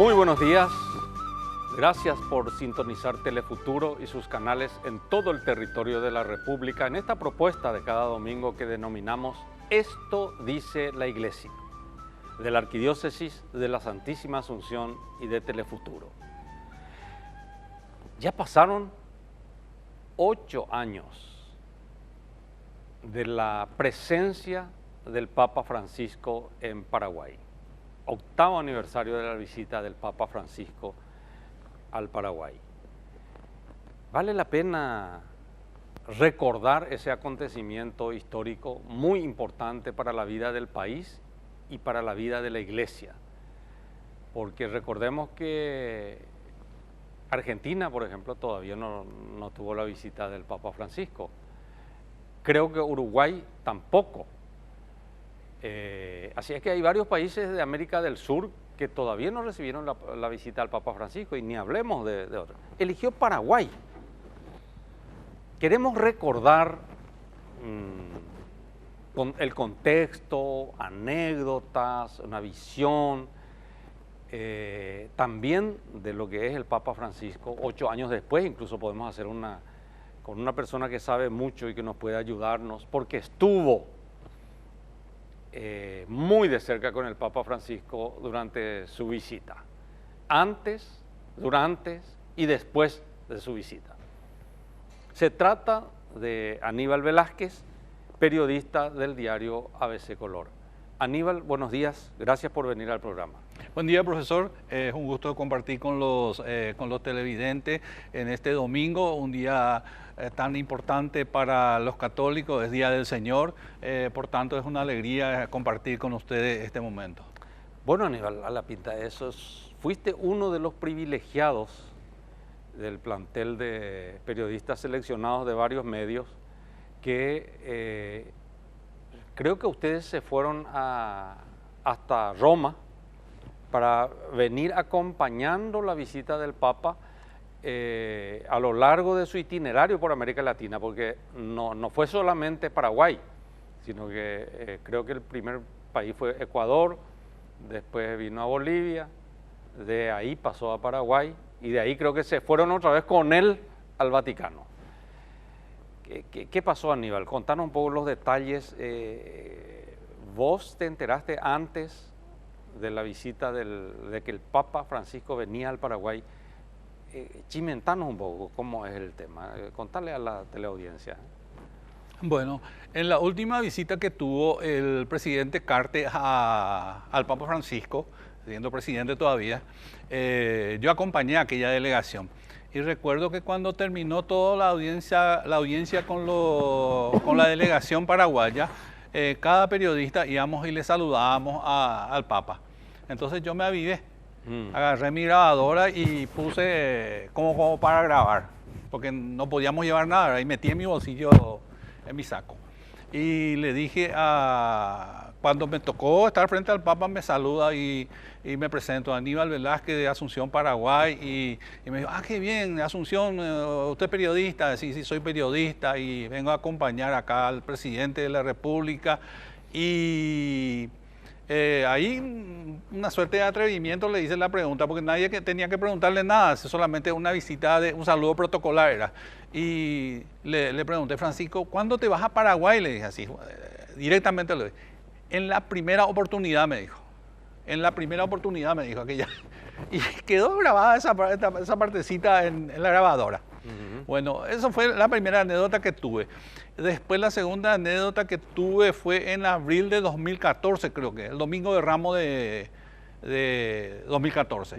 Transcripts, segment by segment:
Muy buenos días. Gracias por sintonizar Telefuturo y sus canales en todo el territorio de la República en esta propuesta de cada domingo que denominamos Esto dice la Iglesia, de la Arquidiócesis de la Santísima Asunción y de Telefuturo. Ya pasaron 8 años de la presencia del Papa Francisco en Paraguay. 8º aniversario de la visita del Papa Francisco al Paraguay. Vale la pena recordar ese acontecimiento histórico muy importante para la vida del país y para la vida de la Iglesia, porque recordemos que Argentina, por ejemplo, todavía no tuvo la visita del Papa Francisco. Creo que Uruguay tampoco. Así es que hay varios países de América del Sur que todavía no recibieron la visita al Papa Francisco, y ni hablemos de otros. Eligió Paraguay. Queremos recordar con el contexto, anécdotas, una visión, también de lo que es el Papa Francisco 8 años después. Incluso podemos hacer con una persona que sabe mucho y que nos puede ayudarnos, porque estuvo muy de cerca con el Papa Francisco durante su visita, antes, durante y después de su visita. Se trata de Aníbal Velázquez, periodista del diario ABC Color. Aníbal, buenos días, gracias por venir al programa. Buen día, profesor. Es un gusto compartir con los televidentes en este domingo, un día tan importante para los católicos, es Día del Señor, por tanto es una alegría compartir con ustedes este momento. Bueno, Aníbal, a la pinta de eso, fuiste uno de los privilegiados del plantel de periodistas seleccionados de varios medios que creo que ustedes se fueron hasta Roma para venir acompañando la visita del Papa a lo largo de su itinerario por América Latina, porque no fue solamente Paraguay, sino que creo que el primer país fue Ecuador, después vino a Bolivia, de ahí pasó a Paraguay, y de ahí creo que se fueron otra vez con él al Vaticano. ¿Qué pasó, Aníbal? Contanos un poco los detalles. ¿Vos te enteraste antes de la visita de que el Papa Francisco venía al Paraguay? Chimentanos un poco cómo es el tema, contarle a la teleaudiencia. Bueno, en la última visita que tuvo el presidente Cartes al Papa Francisco, siendo presidente todavía, yo acompañé a aquella delegación. Y recuerdo que cuando terminó toda la audiencia con la delegación paraguaya, cada periodista íbamos y le saludábamos al Papa. Entonces yo me avivé, agarré mi grabadora y puse como para grabar, porque no podíamos llevar nada, ¿verdad? Y metí en mi bolsillo, en mi saco. Y le dije, cuando me tocó estar frente al Papa, me saluda y me presento, Aníbal Velázquez de Asunción, Paraguay, y me dijo, qué bien, Asunción, usted es periodista. Sí, soy periodista y vengo a acompañar acá al presidente de la República. Y ahí, una suerte de atrevimiento, le hice la pregunta, porque nadie tenía que preguntarle nada, solamente una visita, un saludo protocolar era. Y le pregunté, Francisco, ¿cuándo te vas a Paraguay? Le dije así, directamente le dije. En la primera oportunidad, me dijo. En la primera oportunidad, me dijo aquella. Y quedó grabada esa partecita en la grabadora. Bueno, esa fue la primera anécdota que tuve. Después la segunda anécdota que tuve fue en abril de 2014, creo que, el Domingo de Ramos de 2014.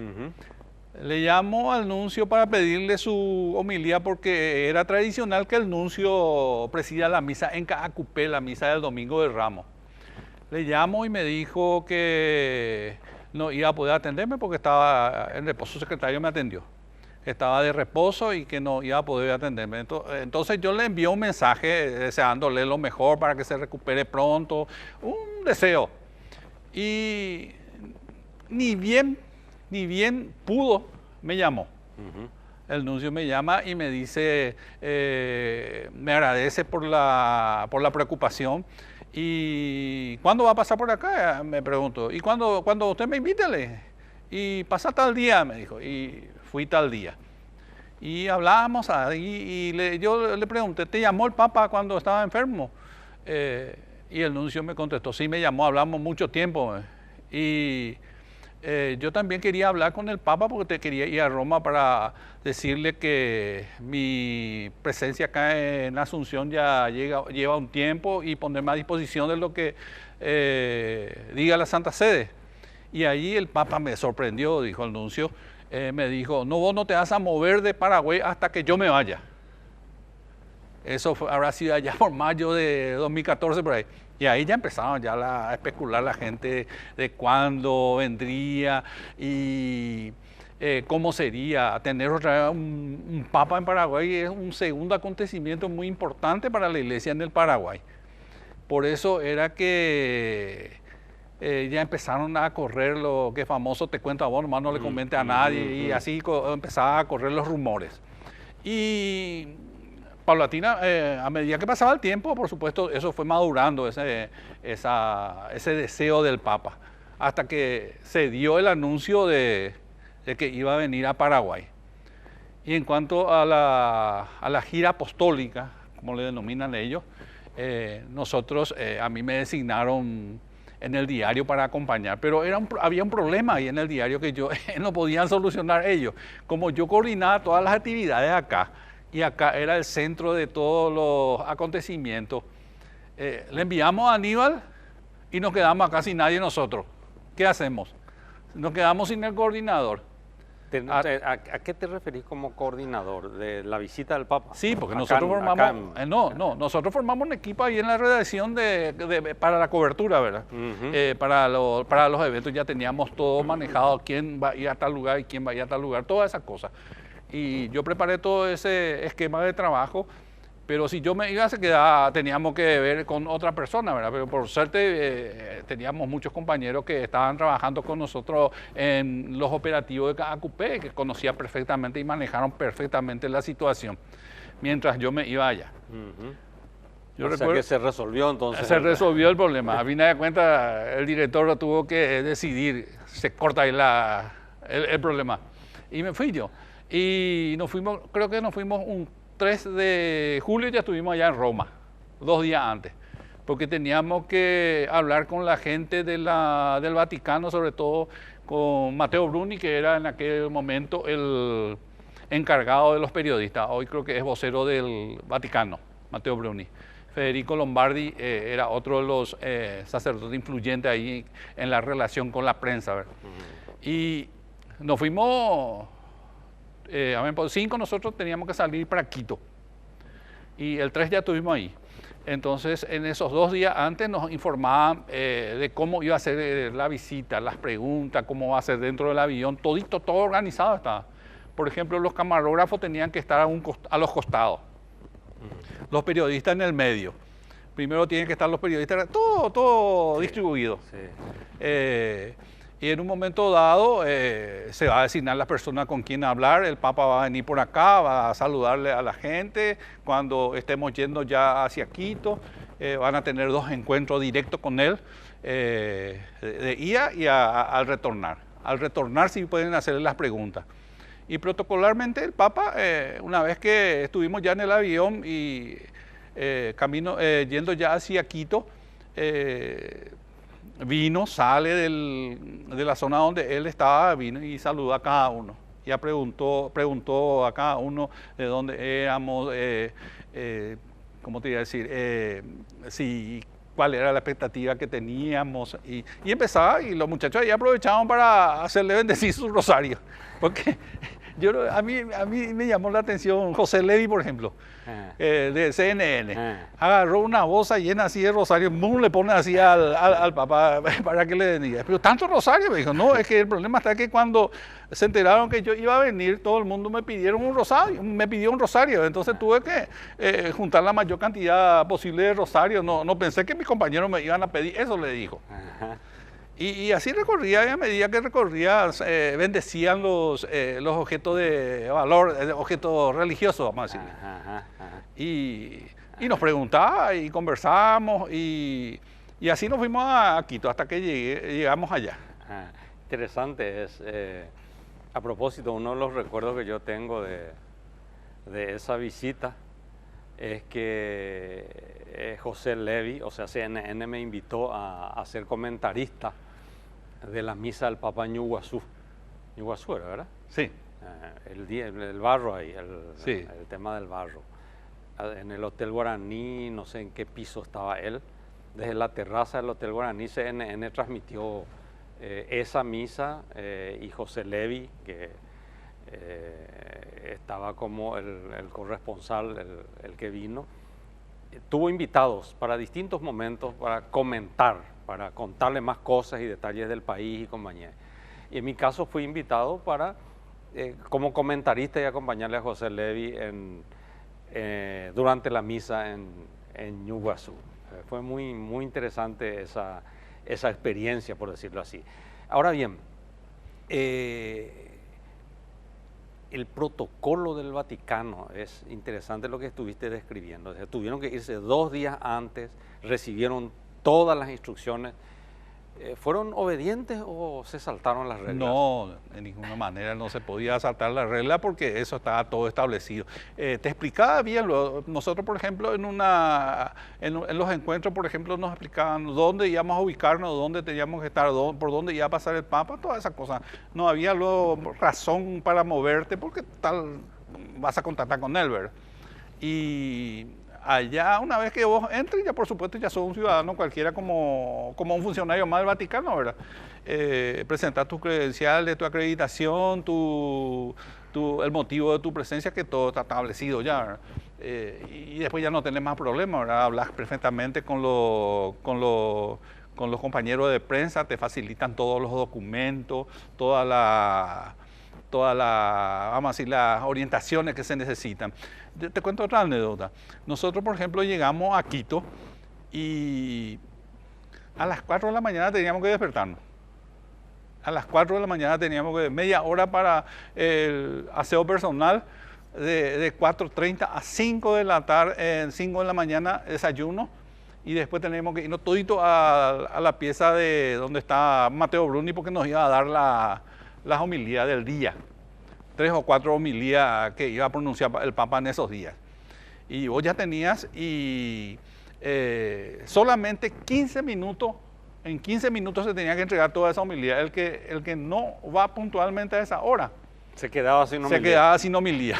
Le llamo al nuncio para pedirle su homilía, porque era tradicional que el nuncio presida la misa en Caacupé, la misa del Domingo de Ramos. Le llamo y me dijo que no iba a poder atenderme porque estaba en reposo. Su secretario me atendió. Estaba de reposo y que no iba a poder atenderme. Entonces yo le envié un mensaje deseándole lo mejor para que se recupere pronto, un deseo. Y ni bien pudo, me llamó. El nuncio me llama y me dice, me agradece por la preocupación. ¿Y cuándo va a pasar por acá? Me pregunto. ¿Y cuando usted me invite? y pasa tal día, me dijo, y fui tal día. Y hablábamos ahí, y yo le pregunté, ¿te llamó el Papa cuando estaba enfermo? Y el nuncio me contestó, sí, me llamó, hablamos mucho tiempo. Y yo también quería hablar con el Papa porque te quería ir a Roma para decirle que mi presencia acá en Asunción ya lleva un tiempo y ponerme a disposición de lo que diga la Santa Sede. Y ahí el Papa me sorprendió, dijo el nuncio, me dijo, no, vos no te vas a mover de Paraguay hasta que yo me vaya. Eso habrá sido allá por mayo de 2014 por ahí. Y ahí ya empezaron ya a especular la gente de cuándo vendría y cómo sería. Tener otra vez un papa en Paraguay es un segundo acontecimiento muy importante para la iglesia en el Paraguay. Por eso era que ya empezaron a correr lo que es famoso, te cuento a vos, nomás no le comente a nadie, y así empezaban a correr los rumores. Y paulatina, a medida que pasaba el tiempo, por supuesto, eso fue madurando, ese deseo del Papa, hasta que se dio el anuncio de que iba a venir a Paraguay. Y en cuanto a la gira apostólica, como le denominan ellos, nosotros, a mí me designaron en el diario para acompañar, pero había un problema ahí en el diario que no podían solucionar ellos. Como yo coordinaba todas las actividades acá, y acá era el centro de todos los acontecimientos, le enviamos a Aníbal y nos quedamos acá sin nadie nosotros. ¿Qué hacemos? Nos quedamos sin el coordinador. ¿A qué te referís como coordinador de la visita del Papa? Sí, porque nosotros nosotros formamos un equipo ahí en la redacción para la cobertura, ¿verdad? Para los eventos ya teníamos todo manejado, quién va a ir a tal lugar y quién va a ir a tal lugar, todas esas cosas. Y yo preparé todo ese esquema de trabajo, pero si yo me iba, teníamos que ver con otra persona, ¿verdad? Pero por suerte teníamos muchos compañeros que estaban trabajando con nosotros en los operativos de AQP, que conocían perfectamente y manejaron perfectamente la situación, mientras yo me iba allá. O sea que se resolvió entonces. Se resolvió el problema. A fin de cuentas, el director lo tuvo que decidir, se corta ahí el problema. Y me fui yo. Y nos fuimos, creo que nos fuimos un 3 de julio, ya estuvimos allá en Roma, 2 días antes, porque teníamos que hablar con la gente del Vaticano, sobre todo con Matteo Bruni, que era en aquel momento el encargado de los periodistas. Hoy creo que es vocero del Vaticano, Matteo Bruni. Federico Lombardi era otro de los sacerdotes influyentes ahí en la relación con la prensa, ¿verdad? Y nos fuimos... por 5 nosotros teníamos que salir para Quito y el 3 ya estuvimos ahí. Entonces en esos 2 días antes nos informaban de cómo iba a ser la visita, las preguntas, cómo va a ser dentro del avión, todo organizado estaba. Por ejemplo, los camarógrafos tenían que estar a los costados, los periodistas en el medio. Primero tienen que estar los periodistas, todo distribuido. Y en un momento dado se va a designar la persona con quien hablar, el Papa va a venir por acá, va a saludarle a la gente, cuando estemos yendo ya hacia Quito, van a tener 2 encuentros directos con él, de ida y al retornar. Al retornar sí pueden hacerle las preguntas. Y protocolarmente el Papa, una vez que estuvimos ya en el avión y yendo ya hacia Quito, sale de la zona donde él estaba, vino y saludó a cada uno. Ya preguntó a cada uno de dónde éramos, ¿cómo te iba a decir? Cuál era la expectativa que teníamos. Y empezaba, y los muchachos ahí aprovechaban para hacerle bendecir su rosario. Porque a mí me llamó la atención José Levi, por ejemplo, de CNN. Agarró una bolsa llena así de rosario, le pone así al Papa para que le bendiga. Pero tanto rosario, me dijo, no, es que el problema está que cuando se enteraron que yo iba a venir, todo el mundo me pidió un rosario. Entonces tuve que juntar la mayor cantidad posible de rosarios. No pensé que mis compañeros me iban a pedir, eso le dijo. Y así recorría, y a medida que recorría, bendecían los objetos de valor, objetos religiosos, vamos a decir. Y nos preguntaba y conversábamos, y así nos fuimos a Quito hasta que llegamos allá. Interesante es, a propósito, uno de los recuerdos que yo tengo de esa visita es que José Levi, o sea, CNN me invitó a ser comentarista de la misa del Papa en Ñuguazú. Ñuguazú era, ¿verdad? Sí. El barro ahí, Sí. el tema del barro. En el Hotel Guaraní, no sé en qué piso estaba él. Desde la terraza del Hotel Guaraní, CNN transmitió esa misa y José Levi, que estaba como el corresponsal, el que vino, tuvo invitados para distintos momentos para comentar, para contarle más cosas y detalles del país y compañía. Y en mi caso fui invitado para, como comentarista y acompañarle a José Levi durante la misa en Ñuguazú. Fue muy interesante esa experiencia, por decirlo así. Ahora bien, el protocolo del Vaticano es interesante lo que estuviste describiendo. O sea, tuvieron que irse 2 días antes, recibieron todas las instrucciones. ¿Fueron obedientes o se saltaron las reglas? No, de ninguna manera no se podía saltar la regla porque eso estaba todo establecido. Te explicaba bien, nosotros por ejemplo en los encuentros, por ejemplo, nos explicaban dónde íbamos a ubicarnos, dónde teníamos que estar, por dónde iba a pasar el Papa, todas esas cosas. No había luego razón para moverte porque tal vas a contactar con él, ¿verdad? Y allá, una vez que vos entres, ya por supuesto ya sos un ciudadano cualquiera como un funcionario más del Vaticano, ¿verdad? Presentar tus credenciales, tu acreditación, el motivo de tu presencia, que todo está establecido ya, ¿verdad? Y después ya no tenés más problemas, ¿verdad? Hablas perfectamente con los compañeros de prensa, te facilitan todos los documentos, vamos a decir, las orientaciones que se necesitan. Te cuento otra anécdota. Nosotros, por ejemplo, llegamos a Quito y a las 4 de la mañana teníamos que despertarnos. A las 4 de la mañana teníamos que media hora para el aseo personal, de 4:30 a 5 de la tarde, 5 de la mañana desayuno, y después tenemos que irnos todito a la pieza de donde está Mateo Bruni, porque nos iba a dar las homilías del día. 3 o 4 homilías que iba a pronunciar el Papa en esos días. Y vos ya tenías solamente 15 minutos, en 15 minutos se tenía que entregar toda esa homilía. El que no va puntualmente a esa hora se quedaba sin homilía. Se quedaba sin homilía.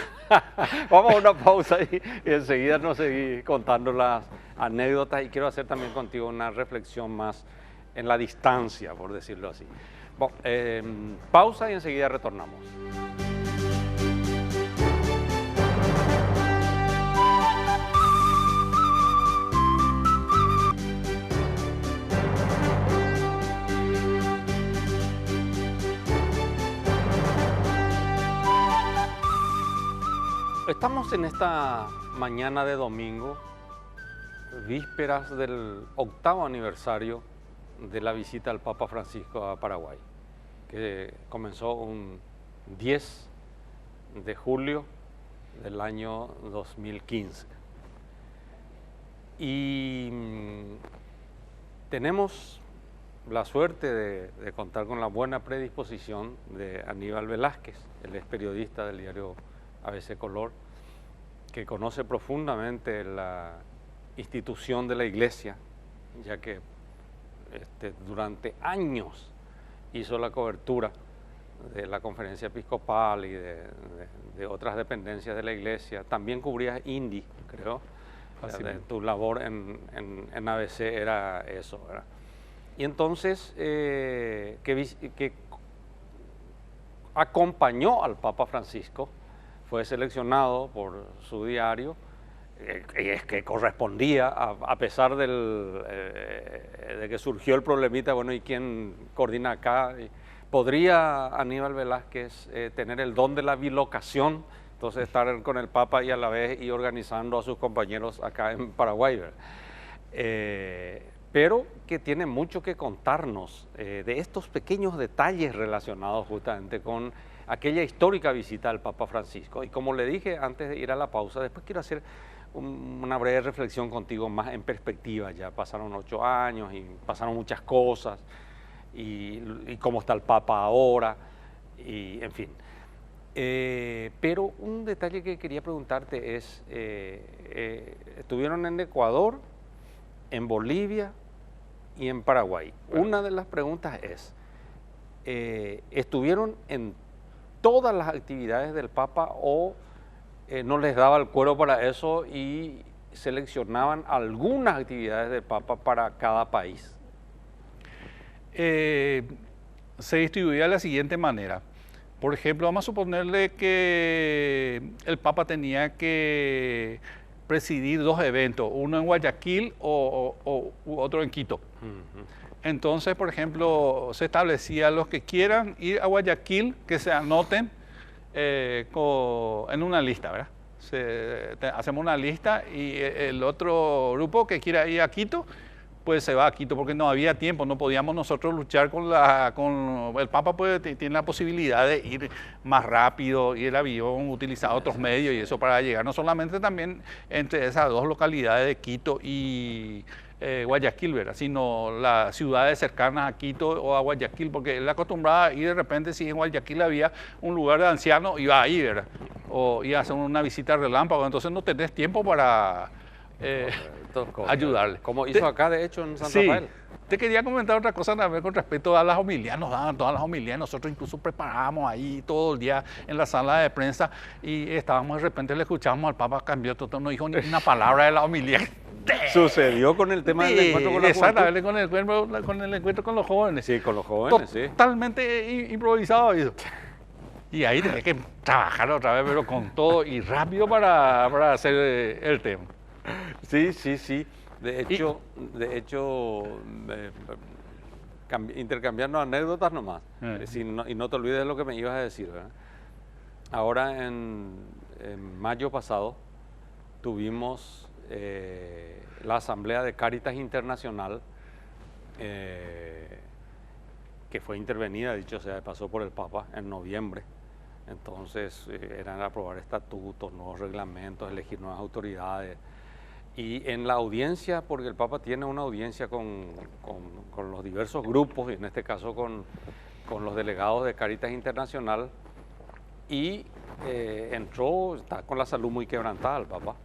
Vamos a una pausa y enseguida nos seguimos contando las anécdotas, y quiero hacer también contigo una reflexión más en la distancia, por decirlo así. Bueno, pausa y enseguida retornamos. Estamos en esta mañana de domingo, vísperas del 8º aniversario de la visita del Papa Francisco a Paraguay, que comenzó un 10 de julio del año 2015. Y tenemos la suerte de contar con la buena predisposición de Aníbal Velázquez, él es periodista del diario ABC Color, que conoce profundamente la institución de la Iglesia, ya que durante años hizo la cobertura de la Conferencia Episcopal y de otras dependencias de la Iglesia. También cubrías INDI, creo. Tu labor en ABC era eso, ¿verdad? Y entonces, que acompañó al Papa Francisco, fue seleccionado por su diario, que correspondía, a pesar de que surgió el problemita, bueno, ¿y quién coordina acá? ¿Podría Aníbal Velázquez tener el don de la bilocación? Entonces estar con el Papa y a la vez ir organizando a sus compañeros acá en Paraguay, pero que tiene mucho que contarnos de estos pequeños detalles relacionados justamente con aquella histórica visita del Papa Francisco. Y como le dije antes de ir a la pausa, después quiero hacer una breve reflexión contigo más en perspectiva. Ya pasaron 8 años y pasaron muchas cosas. y cómo está el Papa ahora, y en fin. Pero un detalle que quería preguntarte es, estuvieron en Ecuador, en Bolivia y en Paraguay. Bueno. Una de las preguntas es, ¿estuvieron en todas las actividades del Papa o no les daba el cuero para eso y seleccionaban algunas actividades del Papa para cada país? Se distribuía de la siguiente manera. Por ejemplo, vamos a suponerle que el Papa tenía que presidir 2 eventos, uno en Guayaquil u otro en Quito. Entonces, por ejemplo, se establecía los que quieran ir a Guayaquil, que se anoten en una lista, ¿verdad? Hacemos una lista y el otro grupo que quiera ir a Quito, pues se va a Quito, porque no había tiempo, no podíamos nosotros luchar con el Papa, pues tiene la posibilidad de ir más rápido y el avión utilizar otros medios y eso para llegar, no solamente también entre esas 2 localidades de Quito y Guayaquil, ¿verdad? Sino las ciudades cercanas a Quito o a Guayaquil, porque él acostumbraba y de repente si en Guayaquil había un lugar de ancianos, iba ahí, ¿verdad? O iba a hacer una visita relámpago, entonces no tenés tiempo para ayudarle. Como hizo acá, de hecho, en San Rafael. Te quería comentar otra cosa también con respecto a las homilías. Nos daban todas las homilías, nosotros incluso preparábamos ahí todo el día en la sala de prensa y estábamos, de repente le escuchábamos al Papa, cambió todo, no dijo ni una palabra de la homilía. Sucedió con el tema del encuentro con la juventud. Exactamente, con el encuentro con los jóvenes. Sí, con los jóvenes, sí. Totalmente improvisado. Y ahí tenés que trabajar otra vez, pero con todo y rápido para hacer el tema. Sí. De hecho, intercambiando anécdotas nomás. Y no te olvides de lo que me ibas a decir, ¿verdad? Ahora, en mayo pasado, tuvimos la Asamblea de Cáritas Internacional, que fue intervenida, dicho sea de paso, por el Papa en noviembre. Entonces, eran aprobar estatutos, nuevos reglamentos, elegir nuevas autoridades. Y en la audiencia, porque el Papa tiene una audiencia con los diversos grupos, y en este caso con los delegados de Cáritas Internacional, y está con la salud muy quebrantada el Papa.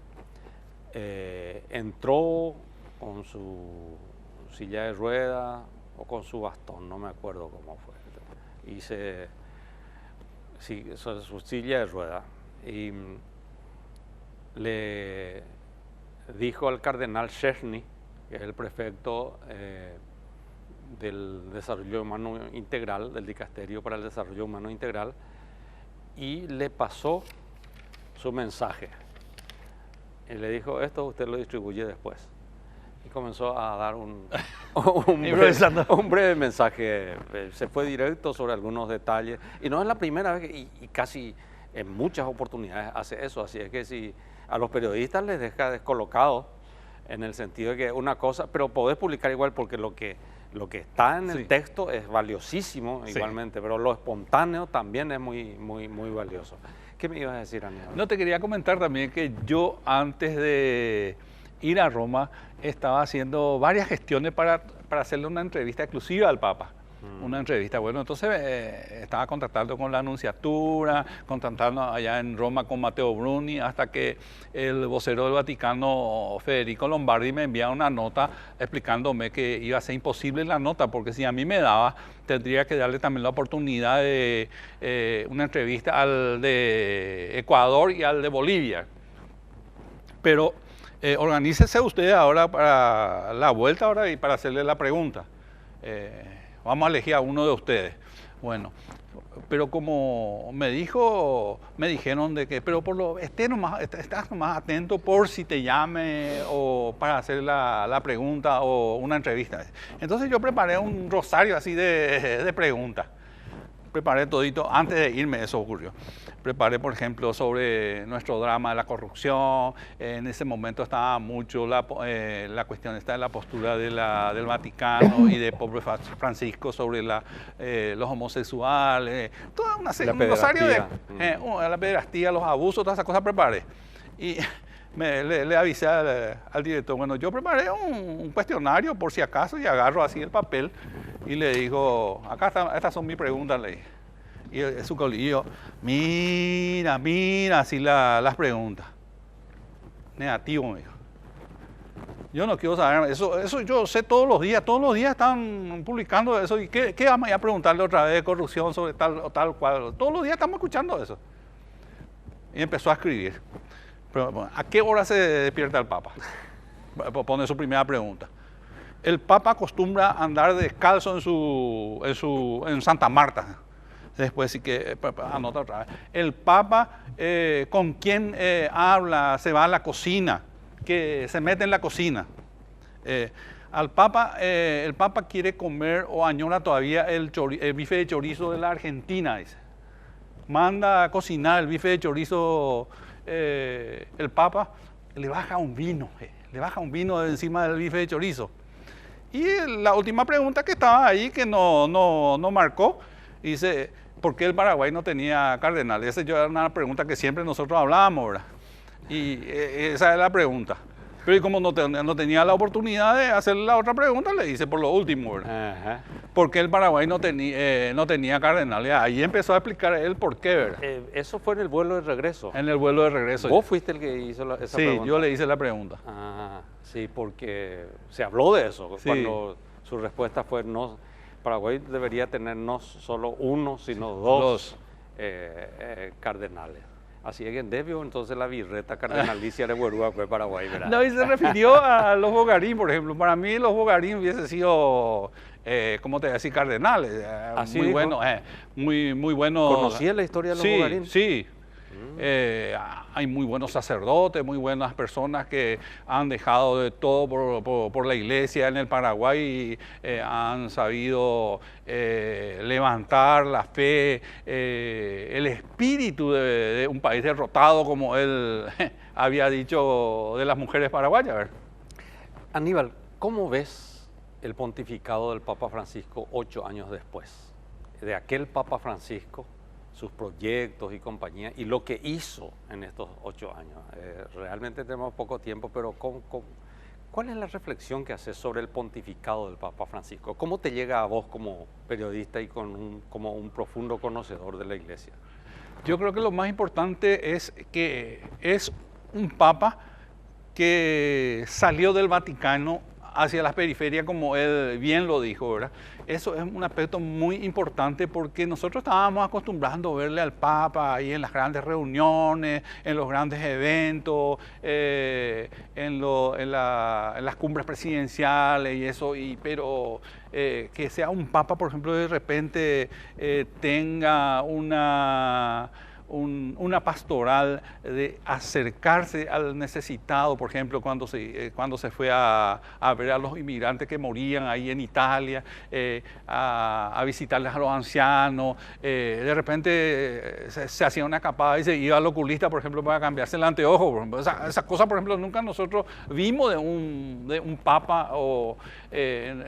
Entró con su silla de ruedas o con su bastón, no me acuerdo cómo fue. Su silla de ruedas. Y le dijo al cardenal Szczesny, que es el prefecto del Desarrollo Humano Integral, del Dicasterio para el Desarrollo Humano Integral, y le pasó su mensaje. Y le dijo, esto usted lo distribuye después. Y comenzó a dar un breve mensaje. Se fue directo sobre algunos detalles. Y no es la primera vez, y casi en muchas oportunidades hace eso. Así es que si a los periodistas les deja descolocados, en el sentido de que una cosa, pero podés publicar igual porque lo que está en el texto es valiosísimo igualmente, pero lo espontáneo también es muy valioso. ¿Qué me ibas a decir, Aníbal? No, te quería comentar también que yo antes de ir a Roma estaba haciendo varias gestiones para hacerle una entrevista exclusiva al Papa. Una entrevista, bueno, entonces estaba contactando con la Nunciatura, contactando allá en Roma con Matteo Bruni, hasta que el vocero del Vaticano, Federico Lombardi, me envía una nota explicándome que iba a ser imposible la nota, porque si a mí me daba, tendría que darle también la oportunidad de una entrevista al de Ecuador y al de Bolivia. Pero organícese usted ahora para la vuelta ahora y para hacerle la pregunta. Vamos a elegir a uno de ustedes. Bueno, pero como me dijeron de que, pero estás nomás atento por si te llame o para hacer la pregunta o una entrevista. Entonces yo preparé un rosario así de preguntas. Preparé todito, antes de irme eso ocurrió. Preparé, por ejemplo, sobre nuestro drama de la corrupción. En ese momento estaba mucho la cuestión esta de la postura del Vaticano y de Pope Francisco sobre los homosexuales. Toda una serie, un rosario de la pederastía, los abusos, todas esas cosas preparé. Y le avisé al director, bueno, yo preparé un cuestionario por si acaso y agarro así el papel y le dijo, acá están, estas son mis preguntas, le dije. Y su colegio, mira, así las preguntas. Negativo, me dijo. Yo no quiero saber, eso yo sé todos los días están publicando eso. ¿Y qué vamos a preguntarle otra vez de corrupción sobre tal o tal cual? Todos los días estamos escuchando eso. Y empezó a escribir. Pero, bueno, ¿a qué hora se despierta el Papa? Pone su primera pregunta. El Papa acostumbra a andar descalzo en Santa Marta. Después sí que anota otra vez. El Papa, ¿con quién habla? Se va a la cocina, que se mete en la cocina. El Papa quiere comer o añora todavía el bife de chorizo de la Argentina, dice. Manda a cocinar el bife de chorizo el Papa, le baja un vino de encima del bife de chorizo. Y la última pregunta que estaba ahí, que no marcó, dice, ¿por qué el Paraguay no tenía cardenales? Esa era una pregunta que siempre nosotros hablábamos, ¿verdad? Y esa es la pregunta. Pero y como no tenía la oportunidad de hacer la otra pregunta, le hice por lo último, ¿verdad? Ajá. ¿Por qué el Paraguay no tenía cardenales? Ahí empezó a explicar él por qué, ¿verdad? Eso fue en el vuelo de regreso. En el vuelo de regreso. ¿Vos fuiste el que hizo esa pregunta? Sí, yo le hice la pregunta. Ah, sí, porque se habló de eso. Sí. Cuando su respuesta fue no, Paraguay debería tener no solo uno, sino dos. Cardenales. Así es que debió entonces la birreta cardenalicia de Huerúa fue Paraguay, ¿verdad? No, y se refirió a los Bogarín, por ejemplo. Para mí los Bogarín hubiesen sido, ¿cómo te voy a decir? Cardenales. Así muy buenos, muy buenos. ¿Conocías la historia de los Bogarín? Sí. Hay muy buenos sacerdotes, muy buenas personas que han dejado de todo por la iglesia en el Paraguay y han sabido levantar la fe, el espíritu de un país derrotado, como él había dicho de las mujeres paraguayas. ¿Verdad? Aníbal, ¿cómo ves el pontificado del Papa Francisco 8 años después? De aquel Papa Francisco, sus proyectos y compañía, y lo que hizo en estos 8 años. Realmente tenemos poco tiempo, pero ¿cuál es la reflexión que haces sobre el pontificado del Papa Francisco? ¿Cómo te llega a vos como periodista y como un profundo conocedor de la Iglesia? Yo creo que lo más importante es que es un Papa que salió del Vaticano hacia las periferias, como él bien lo dijo, ¿verdad? Eso es un aspecto muy importante porque nosotros estábamos acostumbrando a verle al Papa ahí en las grandes reuniones, en los grandes eventos, en las cumbres presidenciales y eso, pero que sea un Papa, por ejemplo, de repente tenga una pastoral de acercarse al necesitado, por ejemplo, cuando se fue a ver a los inmigrantes que morían ahí en Italia, a visitarles a los ancianos, de repente se hacía una escapada y se iba al oculista, por ejemplo, para cambiarse el anteojo. Por ejemplo. Esa cosa, por ejemplo, nunca nosotros vimos de un papa, o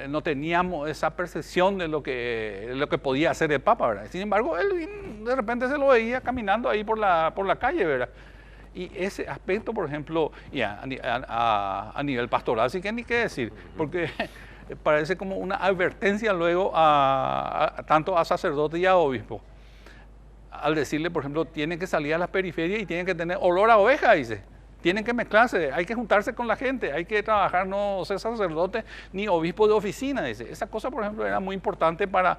no teníamos esa percepción de lo que podía hacer el papa, ¿verdad? Sin embargo, él de repente se lo veía caminando ahí por la calle, ¿verdad? Y ese aspecto, por ejemplo, a nivel pastoral, sí que ni qué decir, porque parece como una advertencia luego tanto a sacerdotes y a obispos, al decirle, por ejemplo, tienen que salir a las periferias y tienen que tener olor a oveja, dice. Tienen que mezclarse, hay que juntarse con la gente, hay que trabajar, no ser sacerdote ni obispo de oficina, dice. Esa cosa, por ejemplo, era muy importante para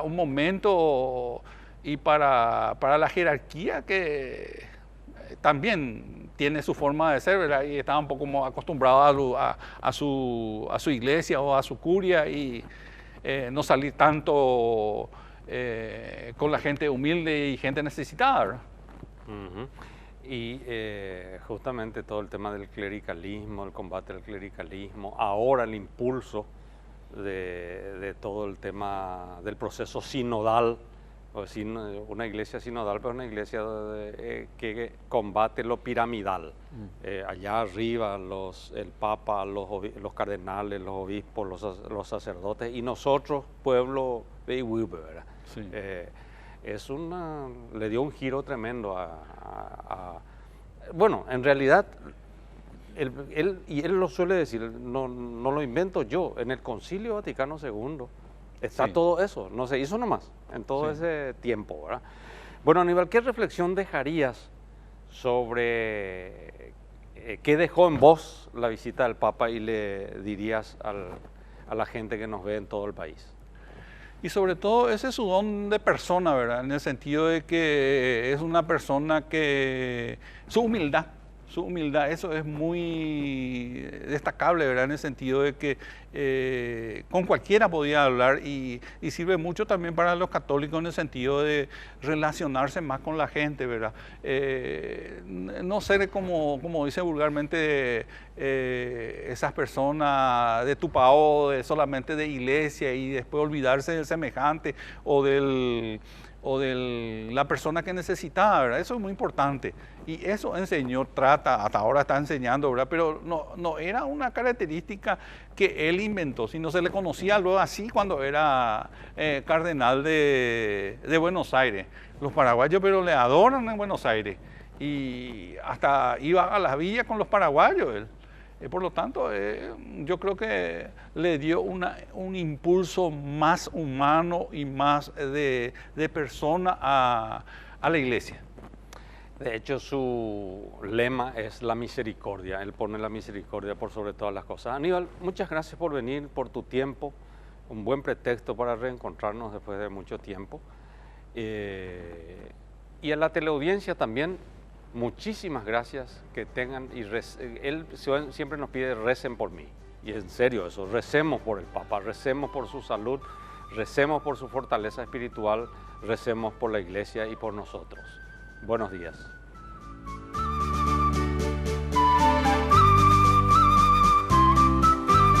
un momento y para la jerarquía que también tiene su forma de ser, ¿verdad? Y estaba un poco como acostumbrado a su iglesia o a su curia y no salir tanto con la gente humilde y gente necesitada, ¿verdad? Uh-huh. Y justamente todo el tema del clericalismo, el combate al clericalismo, ahora el impulso de todo el tema del proceso sinodal, una iglesia sinodal, pero una iglesia que combate lo piramidal. Allá arriba el Papa, los cardenales, los obispos, los sacerdotes, y nosotros, pueblo de Ihuipe, ¿verdad? Sí. Le dio un giro tremendo bueno, en realidad él lo suele decir, no lo invento yo, en el Concilio Vaticano II está Sí. todo eso, no se hizo nomás en todo Sí. ese tiempo, ¿verdad? Bueno, Aníbal, ¿qué reflexión dejarías sobre qué dejó en vos la visita del Papa y le dirías a la gente que nos ve en todo el país? Y sobre todo ese es su don de persona, ¿verdad? En el sentido de que es una persona que su humildad, eso es muy destacable, ¿verdad? En el sentido de que con cualquiera podía hablar y sirve mucho también para los católicos en el sentido de relacionarse más con la gente, ¿verdad? No ser como dice vulgarmente esas personas de tu pao, solamente de iglesia y después olvidarse del semejante o de la persona que necesitaba, ¿verdad? Eso es muy importante. Y eso enseñó, trata, hasta ahora está enseñando, ¿verdad? Pero no era una característica que él inventó, sino se le conocía luego así cuando era cardenal de Buenos Aires. Los paraguayos, pero le adoran en Buenos Aires. Y hasta iba a las villas con los paraguayos él. Por lo tanto, yo creo que le dio un impulso más humano y más de persona a la iglesia. De hecho, su lema es la misericordia. Él pone la misericordia por sobre todas las cosas. Aníbal, muchas gracias por venir, por tu tiempo. Un buen pretexto para reencontrarnos después de mucho tiempo. Y a la teleaudiencia también, muchísimas gracias que tengan. Él siempre nos pide recen por mí. Y en serio eso, recemos por el Papa, recemos por su salud, recemos por su fortaleza espiritual, recemos por la iglesia y por nosotros. Buenos días.